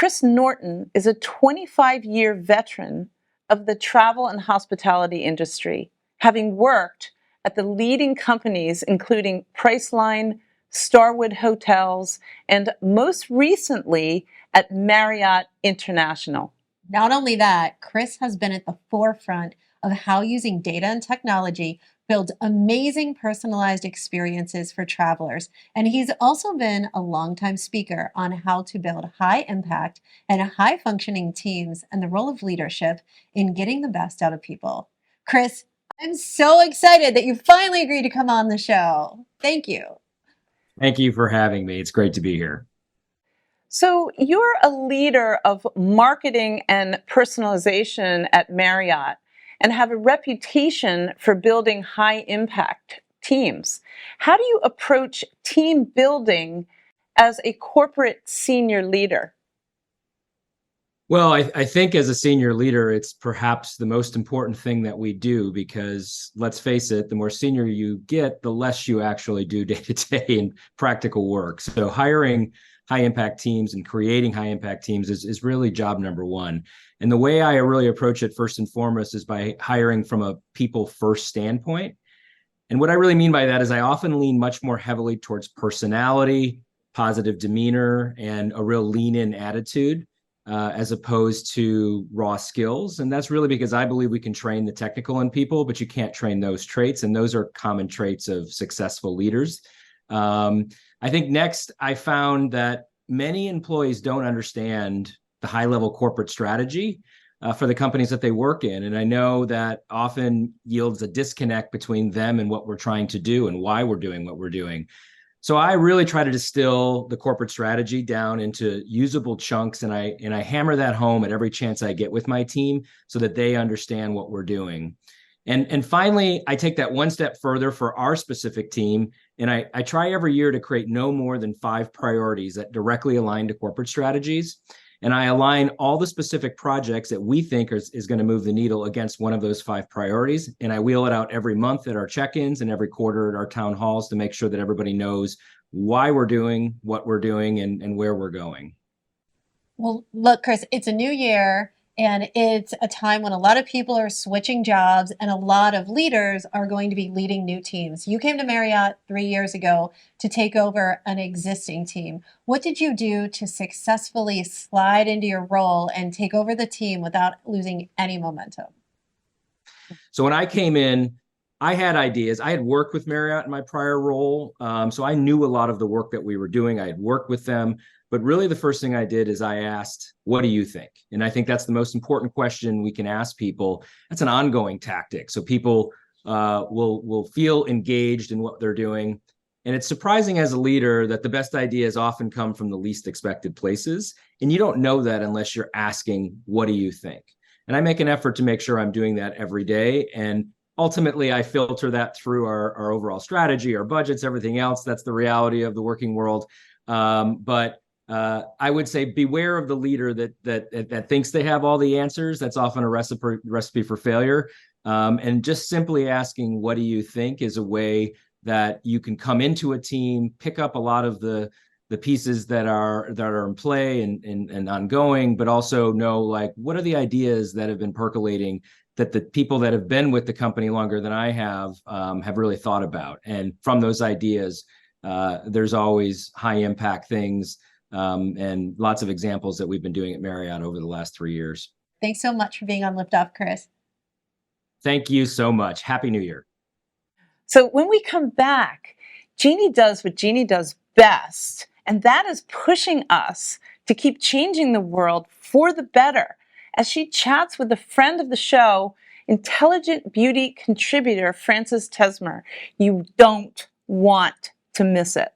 Chris Norton is a 25-year veteran of the travel and hospitality industry, having worked at the leading companies including Priceline, Starwood Hotels, and most recently at Marriott International. Not only that, Chris has been at the forefront of how using data and technology builds amazing personalized experiences for travelers. And he's also been a longtime speaker on how to build high impact and high functioning teams and the role of leadership in getting the best out of people. Chris, I'm so excited that you finally agreed to come on the show. Thank you. Thank you for having me. It's great to be here. So you're a leader of marketing and personalization at Marriott and have a reputation for building high impact teams. How do you approach team building as a corporate senior leader? Well, I think as a senior leader, it's perhaps the most important thing that we do because let's face it, the more senior you get, the less you actually do day to day in practical work. So hiring high impact teams and creating high impact teams is really job number one. And the way I really approach it first and foremost is by hiring from a people first standpoint. And what I really mean by that is I often lean much more heavily towards personality, positive demeanor, and a real lean in attitude. As opposed to raw skills. And that's really because I believe we can train the technical in people, but you can't train those traits. And those are common traits of successful leaders. I think next, I found that many employees don't understand the high level corporate strategy for the companies that they work in. And I know that often yields a disconnect between them and what we're trying to do and why we're doing what we're doing. So I really try to distill the corporate strategy down into usable chunks, and I hammer that home at every chance I get with my team so that they understand what we're doing. And finally, I take that one step further for our specific team, and I try every year to create no more than 5 priorities that directly align to corporate strategies. And I align all the specific projects that we think is going to move the needle against one of those 5 priorities. And I wheel it out every month at our check-ins and every quarter at our town halls to make sure that everybody knows why we're doing what we're doing and where we're going. Well, look, Chris, it's a new year and it's a time when a lot of people are switching jobs and a lot of leaders are going to be leading new teams. You came to Marriott 3 years ago to take over an existing team. What did you do to successfully slide into your role and take over the team without losing any momentum? So when I came in, I had ideas. I had worked with Marriott in my prior role. So I knew a lot of the work that we were doing. I had worked with them. But really, the first thing I did is I asked, what do you think? And I think that's the most important question we can ask people. That's an ongoing tactic. So people will feel engaged in what they're doing. And it's surprising as a leader that the best ideas often come from the least expected places. And you don't know that unless you're asking, what do you think? And I make an effort to make sure I'm doing that every day. And ultimately, I filter that through our overall strategy, our budgets, everything else. That's the reality of the working world. But I would say beware of the leader that thinks they have all the answers. That's often a recipe for failure. And just simply asking, what do you think, is a way that you can come into a team, pick up a lot of the pieces that are in play and ongoing, but also know, like, what are the ideas that have been percolating that the people that have been with the company longer than I have really thought about. And from those ideas, there's always high impact things. And lots of examples that we've been doing at Marriott over the last 3 years. Thanks so much for being on Liftoff, Chris. Thank you so much. Happy New Year. So when we come back, Jeanniey does what Jeanniey does best, and that is pushing us to keep changing the world for the better as she chats with a friend of the show, intelligent beauty contributor Frances Tesmer. You don't want to miss it.